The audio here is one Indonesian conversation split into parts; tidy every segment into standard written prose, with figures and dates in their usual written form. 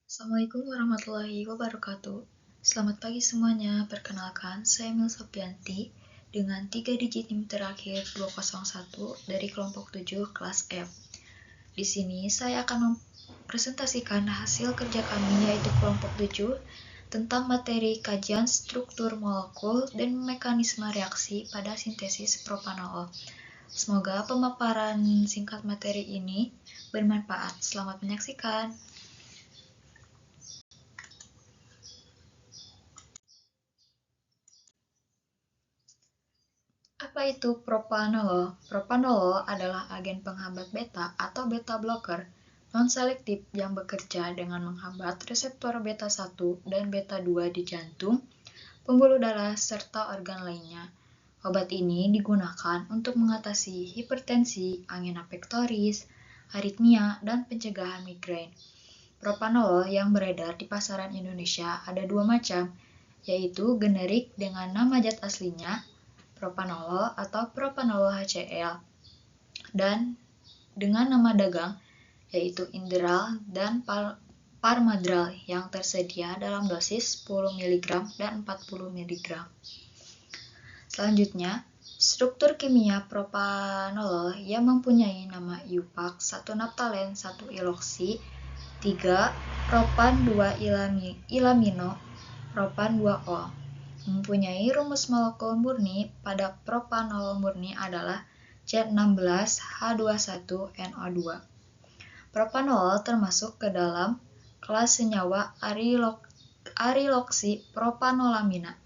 Assalamualaikum warahmatullahi wabarakatuh. Selamat pagi semuanya. Perkenalkan, saya Mil Sopianti dengan 3 digit NIM terakhir 201 dari kelompok 7 kelas F. Di sini saya akan mempresentasikan hasil kerja kami yaitu kelompok 7 tentang materi kajian struktur molekul dan mekanisme reaksi pada sintesis propanol. Semoga pemaparan singkat materi ini bermanfaat. Selamat menyaksikan. Apa itu propanolol? Propanolol adalah agen penghambat beta atau beta blocker non-selektif yang bekerja dengan menghambat reseptor beta 1 dan beta 2 di jantung, pembuluh darah, serta organ lainnya. Obat ini digunakan untuk mengatasi hipertensi, angina pectoris, aritmia, dan pencegahan migrain. Propanolol yang beredar di pasaran Indonesia ada dua macam, yaitu generik dengan nama zat aslinya, propanolol atau propanolol HCl, dan dengan nama dagang yaitu Inderal dan Parmadral yang tersedia dalam dosis 10 mg dan 40 mg. Selanjutnya, struktur kimia propanolol yang mempunyai nama IUPAC 1 naftalen 1 iloksi 3 propan 2 ilamino propan 2-ol. Mempunyai rumus molekul murni pada propanolol murni adalah Z16H21NO2. Propanolol termasuk ke dalam kelas senyawa ariloksi propanolamina.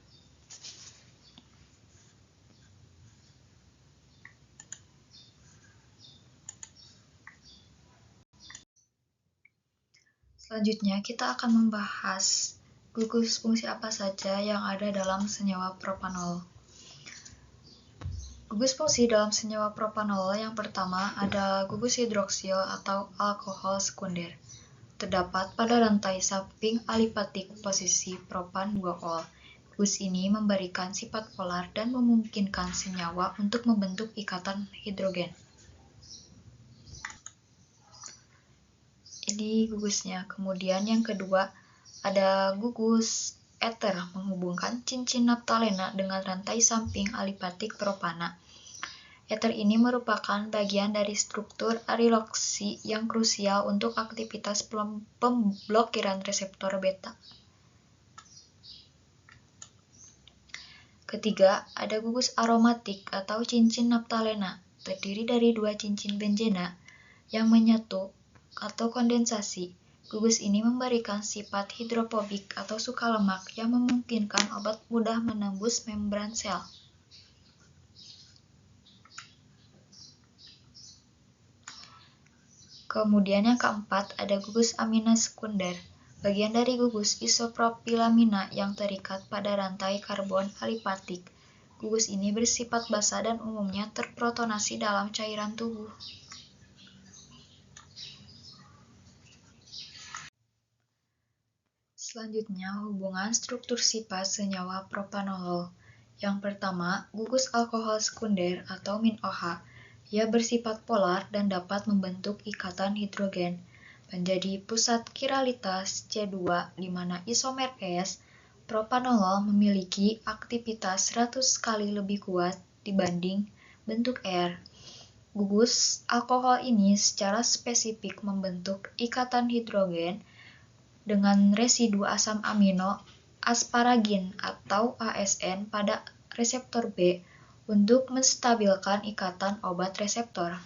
Selanjutnya kita akan membahas gugus fungsi apa saja yang ada dalam senyawa propanolol. Gugus fungsi dalam senyawa propanolol yang pertama ada gugus hidroksil atau alkohol sekunder. Terdapat pada rantai samping alipatik posisi propan 2-ol. Gugus ini memberikan sifat polar dan memungkinkan senyawa untuk membentuk ikatan hidrogen. Ini gugusnya. Kemudian yang kedua ada gugus eter menghubungkan cincin naftalena dengan rantai samping alipatik propana. Eter ini merupakan bagian dari struktur ariloksi yang krusial untuk aktivitas pemblokiran reseptor beta. Ketiga, ada gugus aromatik atau cincin naftalena, terdiri dari dua cincin benzena yang menyatu atau kondensasi. Gugus ini memberikan sifat hidrofobik atau suka lemak yang memungkinkan obat mudah menembus membran sel. Kemudian yang keempat ada gugus amina sekunder, bagian dari gugus isopropilamina yang terikat pada rantai karbon alipatik. Gugus ini bersifat basa dan umumnya terprotonasi dalam cairan tubuh. Selanjutnya, hubungan struktur sifat senyawa propanolol. Yang pertama, gugus alkohol sekunder atau MinOH. Ia bersifat polar dan dapat membentuk ikatan hidrogen menjadi pusat kiralitas C2 di mana isomer S propanolol memiliki aktivitas 100 kali lebih kuat dibanding bentuk R. Gugus alkohol ini secara spesifik membentuk ikatan hidrogen dengan residu asam amino asparagin atau ASN pada reseptor B untuk menstabilkan ikatan obat reseptor.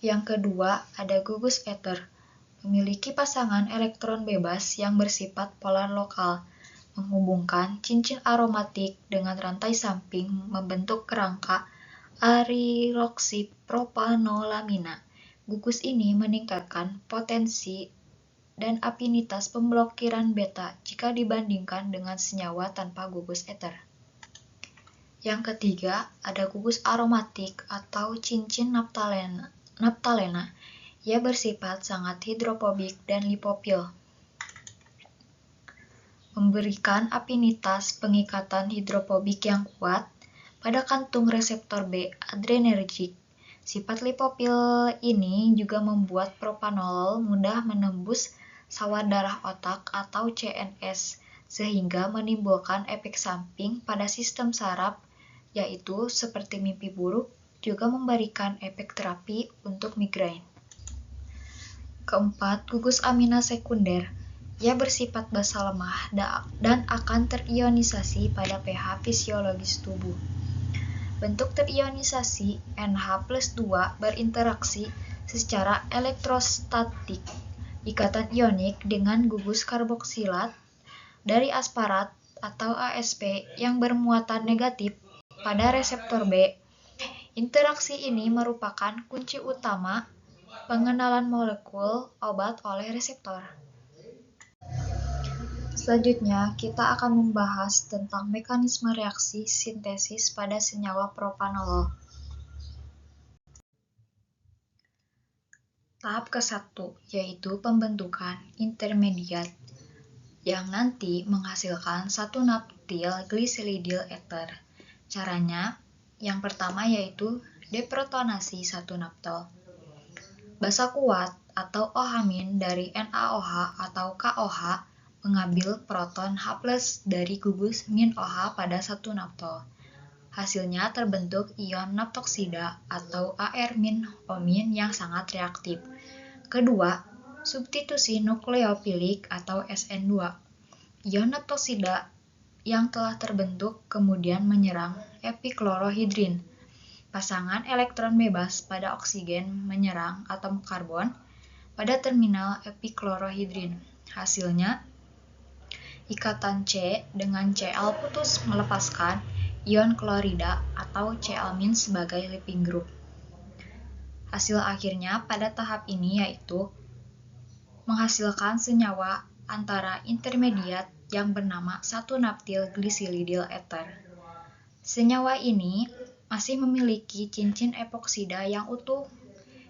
Yang kedua, ada gugus eter, memiliki pasangan elektron bebas yang bersifat polar lokal, menghubungkan cincin aromatik dengan rantai samping membentuk kerangka ariloksipropanolamina. Gugus ini meningkatkan potensi dan afinitas pemblokiran beta jika dibandingkan dengan senyawa tanpa gugus eter. Yang ketiga, ada gugus aromatik atau cincin naftalena. Ia bersifat sangat hidrofobik dan lipofil, memberikan afinitas pengikatan hidrofobik yang kuat pada kantung reseptor B adrenergik, Sifat lipofil ini juga membuat propanolol mudah menembus sawah darah otak atau CNS, sehingga menimbulkan efek samping pada sistem saraf, yaitu seperti mimpi buruk, juga memberikan efek terapi untuk migrain. Keempat, gugus amina sekunder. Ia bersifat basa lemah dan akan terionisasi pada pH fisiologis tubuh. Bentuk terionisasi NH+2 berinteraksi secara elektrostatik ikatan ionik dengan gugus karboksilat dari asparat atau ASP yang bermuatan negatif pada reseptor B. Interaksi ini merupakan kunci utama pengenalan molekul obat oleh reseptor. Selanjutnya, kita akan membahas tentang mekanisme reaksi sintesis pada senyawa propanolol. Tahap ke-1, yaitu pembentukan intermediat yang nanti menghasilkan 1-naptil-gliseridyl ether. Caranya, yang pertama yaitu deprotonasi 1-naptol. Basa kuat atau OH- dari NaOH atau KOH mengambil proton H+ dari gugus -OH pada 1-naptol. Hasilnya terbentuk ion naptoksida atau Ar-O- yang sangat reaktif. Kedua, substitusi nukleofilik atau SN2. Ion naptoksida yang telah terbentuk kemudian menyerang epiklorohidrin. Pasangan elektron bebas pada oksigen menyerang atom karbon pada terminal epiklorohidrin. Hasilnya, ikatan C dengan Cl putus melepaskan ion klorida atau Cl- sebagai leaving group. Hasil akhirnya pada tahap ini yaitu menghasilkan senyawa antara intermediat yang bernama 1-naptil-gliseridyl ether. Senyawa ini masih memiliki cincin epoksida yang utuh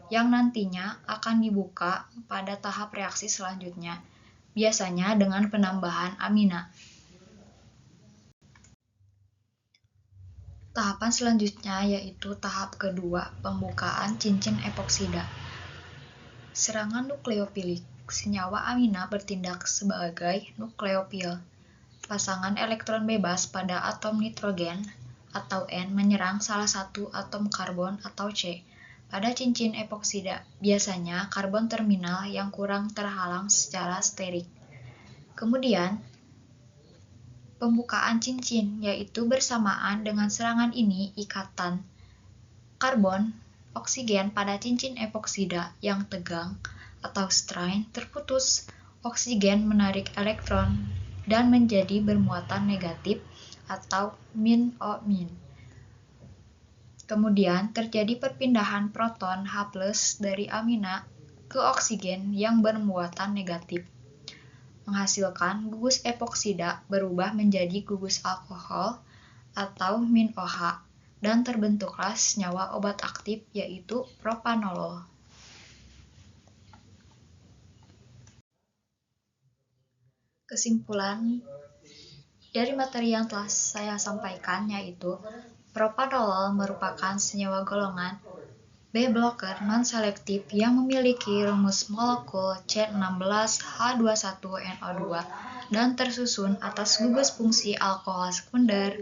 yang nantinya akan dibuka pada tahap reaksi selanjutnya, biasanya dengan penambahan amina. Tahapan selanjutnya yaitu tahap kedua, pembukaan cincin epoksida. Serangan nukleofilik. Senyawa amina bertindak sebagai nukleofil. Pasangan elektron bebas pada atom nitrogen atau N menyerang salah satu atom karbon atau C pada cincin epoksida, biasanya karbon terminal yang kurang terhalang secara sterik. Kemudian, pembukaan cincin, yaitu bersamaan dengan serangan ini ikatan karbon oksigen pada cincin epoksida yang tegang atau strain terputus, oksigen menarik elektron dan menjadi bermuatan negatif atau -O-. Kemudian terjadi perpindahan proton H+ dari amina ke oksigen yang bermuatan negatif, menghasilkan gugus epoksida berubah menjadi gugus alkohol atau -OH, dan terbentuklah senyawa obat aktif yaitu propanolol. Kesimpulan dari materi yang telah saya sampaikan yaitu propanolol merupakan senyawa golongan B blocker non-selektif yang memiliki rumus molekul C16H21NO2 dan tersusun atas gugus fungsi alkohol sekunder,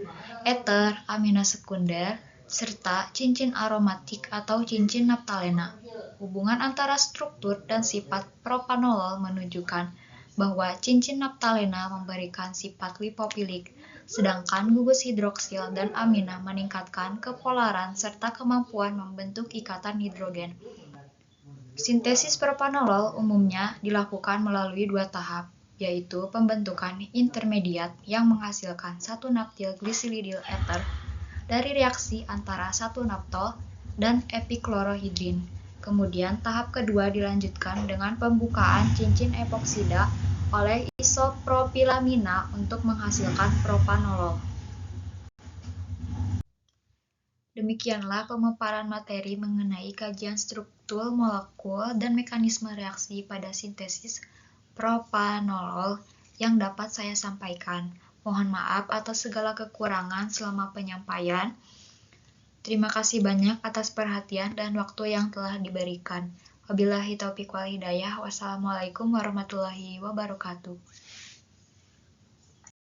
ether, amina sekunder, serta cincin aromatik atau cincin naptalena. Hubungan antara struktur dan sifat propanolol menunjukkan bahwa cincin naptalena memberikan sifat lipofilik, sedangkan gugus hidroksil dan amina meningkatkan kepolaran serta kemampuan membentuk ikatan hidrogen. Sintesis propanolol umumnya dilakukan melalui dua tahap, yaitu pembentukan intermediat yang menghasilkan 1-naptil-gliseridyl ether dari reaksi antara 1-naptol dan epiklorohidrin. Kemudian tahap kedua dilanjutkan dengan pembukaan cincin epoksida oleh isopropilamina untuk menghasilkan propanolol. Demikianlah pemaparan materi mengenai kajian struktur molekul dan mekanisme reaksi pada sintesis propanolol yang dapat saya sampaikan. Mohon maaf atas segala kekurangan selama penyampaian. Terima kasih banyak atas perhatian dan waktu yang telah diberikan. Wabillahi taufiq wal hidayah. Wassalamualaikum warahmatullahi wabarakatuh.